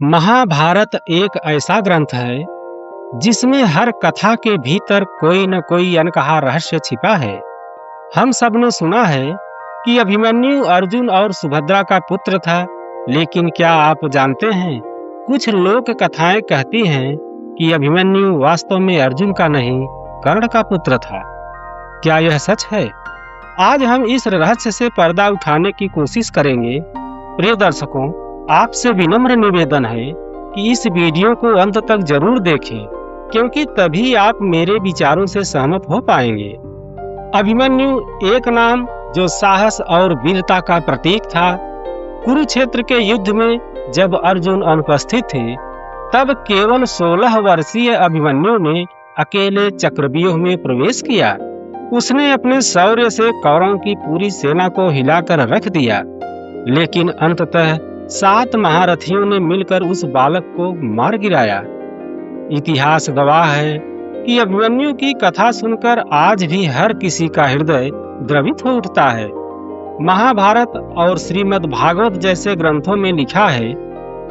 महाभारत एक ऐसा ग्रंथ है जिसमें हर कथा के भीतर कोई न कोई अनकहा रहस्य छिपा है। हम सब ने सुना है कि अभिमन्यु अर्जुन और सुभद्रा का पुत्र था, लेकिन क्या आप जानते हैं, कुछ लोक कथाएं कहती हैं कि अभिमन्यु वास्तव में अर्जुन का नहीं, कर्ण का पुत्र था। क्या यह सच है? आज हम इस रहस्य से पर्दा उठाने की कोशिश करेंगे। प्रिय दर्शकों, आपसे विनम्र निवेदन है कि इस वीडियो को अंत तक जरूर देखें, क्योंकि तभी आप मेरे विचारों से सहमत हो पाएंगे। अभिमन्यु एक नाम जो साहस और वीरता का प्रतीक था। कुरुक्षेत्र के युद्ध में जब अर्जुन अनुपस्थित थे, तब केवल 16 वर्षीय अभिमन्यु ने अकेले चक्रव्यूह में प्रवेश किया। उसने अपने शौर्य से कौरवों की पूरी सेना को हिलाकर रख दिया, लेकिन अंततः 7 महारथियों ने मिलकर उस बालक को मार गिराया। इतिहास गवाह है कि अभिमन्यु की कथा सुनकर आज भी हर किसी का हृदय द्रवित हो उठता है। महाभारत और श्रीमद् भागवत जैसे ग्रंथों में लिखा है,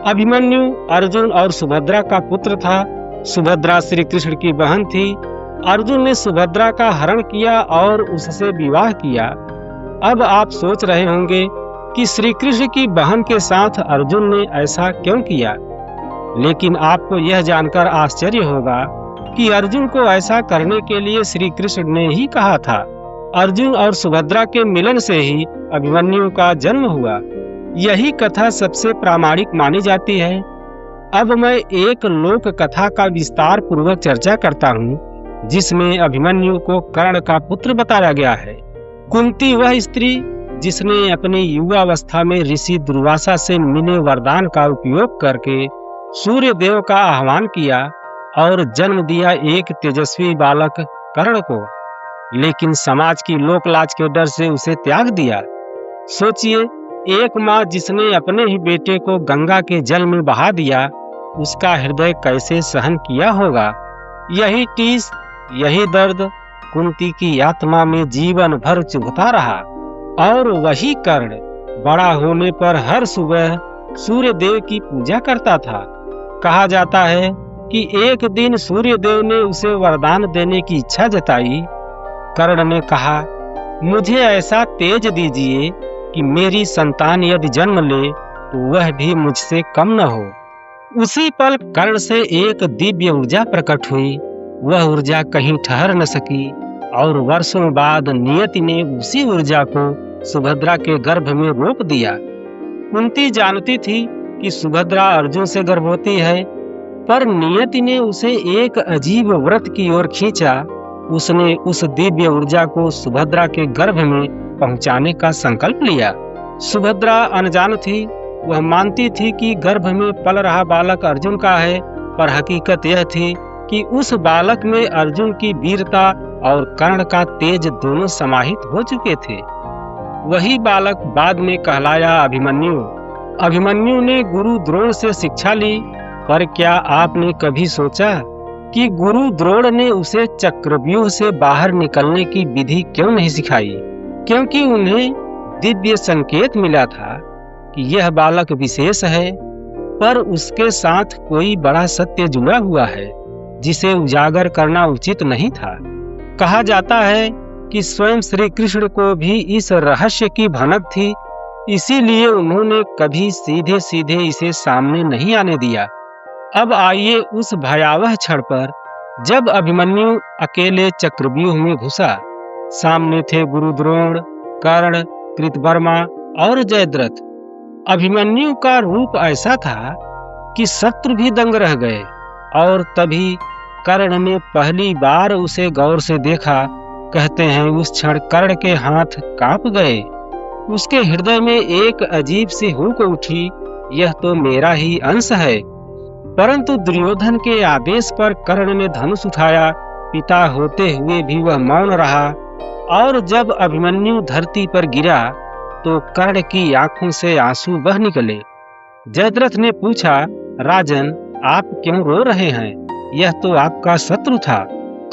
अभिमन्यु अर्जुन और सुभद्रा का पुत्र था। सुभद्रा श्री कृष्ण की बहन थी। अर्जुन ने सुभद्रा का हरण किया और उससे विवाह किया। अब आप सोच रहे होंगे कि श्री कृष्ण की बहन के साथ अर्जुन ने ऐसा क्यों किया, लेकिन आपको यह जानकर आश्चर्य होगा कि अर्जुन को ऐसा करने के लिए श्री कृष्ण ने ही कहा था। अर्जुन और सुभद्रा के मिलन से ही अभिमन्यु का जन्म हुआ। यही कथा सबसे प्रामाणिक मानी जाती है। अब मैं एक लोक कथा का विस्तार पूर्वक चर्चा करता हूँ, जिसमें अभिमन्यु को कर्ण का पुत्र बताया गया है। कुंती वह स्त्री जिसने अपनी युवावस्था में ऋषि दुर्वासा से मिले वरदान का उपयोग करके सूर्य देव का आह्वान किया और जन्म दिया एक तेजस्वी बालक कर्ण को, लेकिन समाज की लोकलाज के डर से उसे त्याग दिया। सोचिए, एक माँ जिसने अपने ही बेटे को गंगा के जल में बहा दिया, उसका हृदय कैसे सहन किया होगा। यही टीस, यही दर्द कुंती की आत्मा में जीवन भर चुभता रहा। और वही कर्ण बड़ा होने पर हर सुबह सूर्य देव की पूजा करता था। कहा जाता है कि एक दिन सूर्य देव ने उसे वरदान देने की इच्छा जताई। कर्ण ने कहा, मुझे ऐसा तेज दीजिए कि मेरी संतान यदि जन्म ले तो वह भी मुझसे कम न हो। उसी पल कर्ण से एक दिव्य ऊर्जा प्रकट हुई। वह ऊर्जा कहीं ठहर न सकी और वर्षों बाद नियति ने उसी ऊर्जा को सुभद्रा के गर्भ में रोक दिया। कुंती जानती थी कि सुभद्रा अर्जुन से गर्भवती है, पर नियति ने उसे एक अजीब व्रत की ओर खींचा। उसने उस दिव्य ऊर्जा को सुभद्रा के गर्भ में पहुंचाने का संकल्प लिया। सुभद्रा अनजान थी। वह मानती थी कि गर्भ में पल रहा बालक अर्जुन का है, पर हकीकत यह थी कि उस बालक में अर्जुन की वीरता और कर्ण का तेज दोनों समाहित हो चुके थे। वही बालक बाद में कहलाया अभिमन्यु। अभिमन्यु ने गुरु द्रोण से शिक्षा ली, पर क्या आपने कभी सोचा कि गुरु द्रोण ने उसे चक्रव्यूह से बाहर निकलने की विधि क्यों नहीं सिखाई? क्योंकि उन्हें दिव्य संकेत मिला था कि यह बालक विशेष है, पर उसके साथ कोई बड़ा सत्य जुड़ा हुआ है जिसे उजागर करना उचित नहीं था। कहा जाता है कि स्वयं श्री कृष्ण को भी इस रहस्य की भनक थी, इसीलिए उन्होंने कभी सीधे सीधे इसे सामने नहीं आने दिया। अब आइए उस भयावह क्षण पर, जब अभिमन्यु अकेले चक्रव्यूह में घुसा। सामने थे गुरु द्रोण, कर्ण, कृतवर्मा और जयद्रथ। अभिमन्यु का रूप ऐसा था कि शत्रु भी दंग रह गए। और तभी कर्ण ने पहली बार उसे गौर से देखा। कहते हैं उस क्षण कर्ण के हाथ कांप गए। उसके हृदय में एक अजीब सी हुक उठी, यह तो मेरा ही अंश है। परंतु दुर्योधन के आदेश पर कर्ण ने धनुष उठाया। पिता होते हुए भी वह मौन रहा। और जब अभिमन्यु धरती पर गिरा तो कर्ण की आंखों से आंसू बह निकले। जयद्रथ ने पूछा, राजन, आप क्यों रो रहे हैं? यह तो आपका शत्रु था।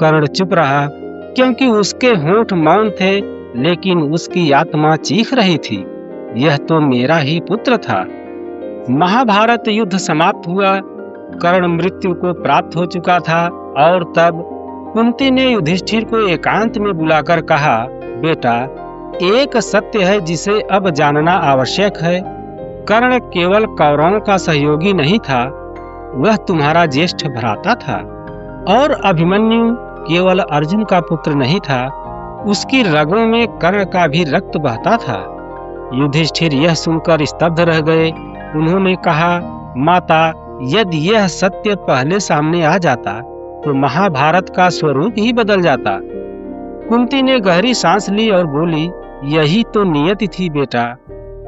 कर्ण चुप रहा, क्योंकि उसके होंठ मौन थे, लेकिन उसकी आत्मा चीख रही थी, यह तो मेरा ही पुत्र था। महाभारत युद्ध समाप्त हुआ, कर्ण मृत्यु को प्राप्त हो चुका था और तब कुंती ने युधिष्ठिर को एकांत में बुलाकर कहा, बेटा, एक सत्य है जिसे अब जानना आवश्यक है। कर्ण केवल कौरवों का सहयोगी नहीं था, वह तुम्हारा ज्येष्ठ भ्राता था। और अभिमन्यु केवल अर्जुन का पुत्र नहीं था, उसकी रगों में कर्ण का भी रक्त बहता था। युधिष्ठिर यह सुनकर स्तब्ध रह गए। उन्होंने कहा, माता, यदि यह सत्य पहले सामने आ जाता तो महाभारत का स्वरूप ही बदल जाता। कुंती ने गहरी सांस ली और बोली, यही तो नियति थी बेटा।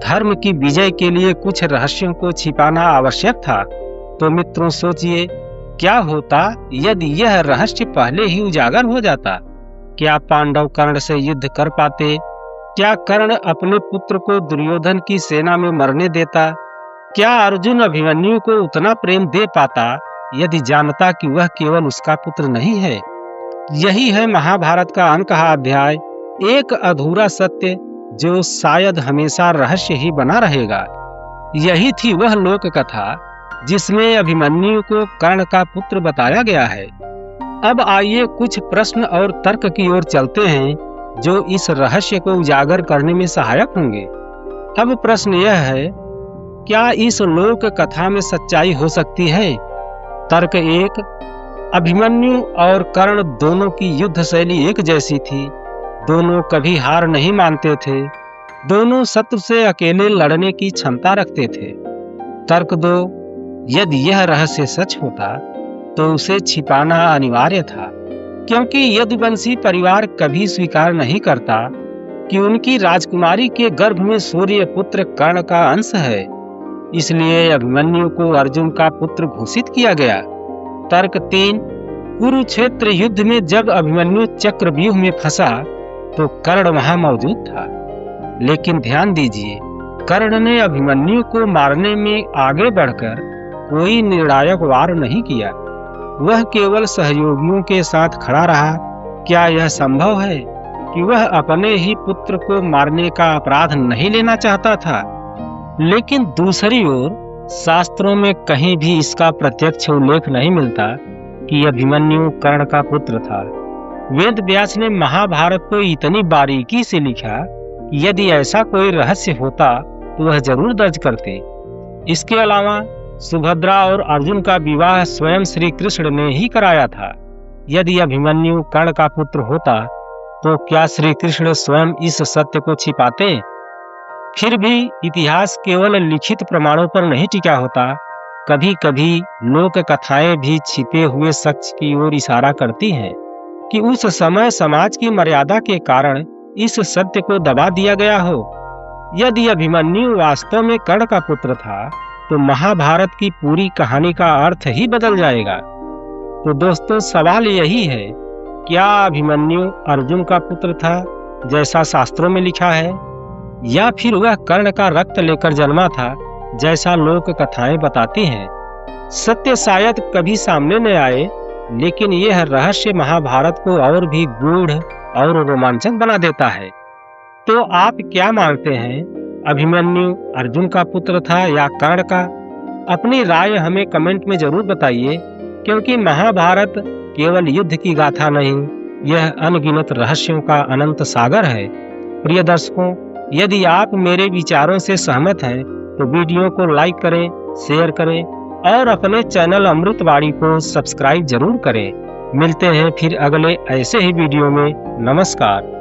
धर्म की विजय के लिए कुछ रहस्यों को छिपाना आवश्यक था। तो मित्रों, सोचिए क्या होता यदि यह रहस्य पहले ही उजागर हो जाता। क्या पांडव कर्ण से युद्ध कर पाते? क्या कर्ण अपने पुत्र को दुर्योधन की सेना में मरने देता? क्या अर्जुन अभिमन्यु को उतना प्रेम दे पाता यदि जानता कि वह केवल उसका पुत्र नहीं है? यही है महाभारत का अनकहा अध्याय, एक अधूरा सत्य जो शायद हमेशा रहस्य ही बना रहेगा। यही थी वह लोक कथा जिसमें अभिमन्यु को कर्ण का पुत्र बताया गया है। अब आइए कुछ प्रश्न और तर्क की ओर चलते हैं जो इस रहस्य को उजागर करने में सहायक होंगे। अब प्रश्न यह है, क्या इस लोक कथा में सच्चाई हो सकती है? तर्क 1, अभिमन्यु और कर्ण दोनों की युद्ध शैली एक जैसी थी। दोनों कभी हार नहीं मानते थे। दोनों शत्रु से अकेले लड़ने की क्षमता रखते थे। तर्क 2, यदि यह रहस्य सच होता तो उसे छिपाना अनिवार्य था, क्योंकि यदुवंशी परिवार कभी स्वीकार नहीं करता कि उनकी राजकुमारी के गर्भ में सूर्य पुत्र कर्ण का अंश है। इसलिए अभिमन्यु को अर्जुन का पुत्र घोषित किया गया। तर्क 3, कुरुक्षेत्र युद्ध में जब अभिमन्यु चक्रव्यूह में फंसा तो कर्ण वहां मौजूद था। लेकिन ध्यान दीजिए, कर्ण ने अभिमन्यु को मारने में आगे बढ़कर कोई निर्णायक वार नहीं किया। वह केवल सहयोगियों के साथ खड़ा रहा। क्या यह संभव है कि वह अपने ही पुत्र को मारने का अपराध नहीं लेना चाहता था? लेकिन दूसरी ओर शास्त्रों में कहीं भी इसका प्रत्यक्ष उल्लेख नहीं मिलता कि अभिमन्यु कर्ण का पुत्र था। वेद व्यास ने महाभारत को इतनी बारीकी से लिखा कि यदि ऐसा कोई रहस्य होता तो वह जरूर दर्ज करते। इसके अलावा सुभद्रा और अर्जुन का विवाह स्वयं श्री कृष्ण ने ही कराया था। यदि अभिमन्यु कर्ण का पुत्र होता तो क्या श्री कृष्ण स्वयं इस सत्य को छिपाते? फिर भी इतिहास केवल लिखित प्रमाणों पर नहीं टिका होता। कभी कभी लोक कथाएं भी छिपे हुए सच की ओर इशारा करती हैं कि उस समय समाज की मर्यादा के कारण इस सत्य को दबा दिया गया हो। यदि अभिमन्यु वास्तव में कर्ण का पुत्र था तो महाभारत की पूरी कहानी का अर्थ ही बदल जाएगा। तो दोस्तों, सवाल यही है, क्या अभिमन्यु अर्जुन का पुत्र था जैसा शास्त्रों में लिखा है, या फिर वह कर्ण का रक्त लेकर जन्मा था जैसा लोक कथाएं बताती हैं? सत्य शायद कभी सामने न आए, लेकिन यह रहस्य महाभारत को और भी गूढ़ और रोमांचक बना देता है। तो आप क्या मानते हैं, अभिमन्यु अर्जुन का पुत्र था या कर्ण का? अपनी राय हमें कमेंट में जरूर बताइए, क्योंकि महाभारत केवल युद्ध की गाथा नहीं, यह अनगिनत रहस्यों का अनंत सागर है। प्रिय दर्शकों, यदि आप मेरे विचारों से सहमत हैं तो वीडियो को लाइक करें, शेयर करें और अपने चैनल अमृतवाणी को सब्सक्राइब जरूर करें। मिलते हैं फिर अगले ऐसे ही वीडियो में। नमस्कार।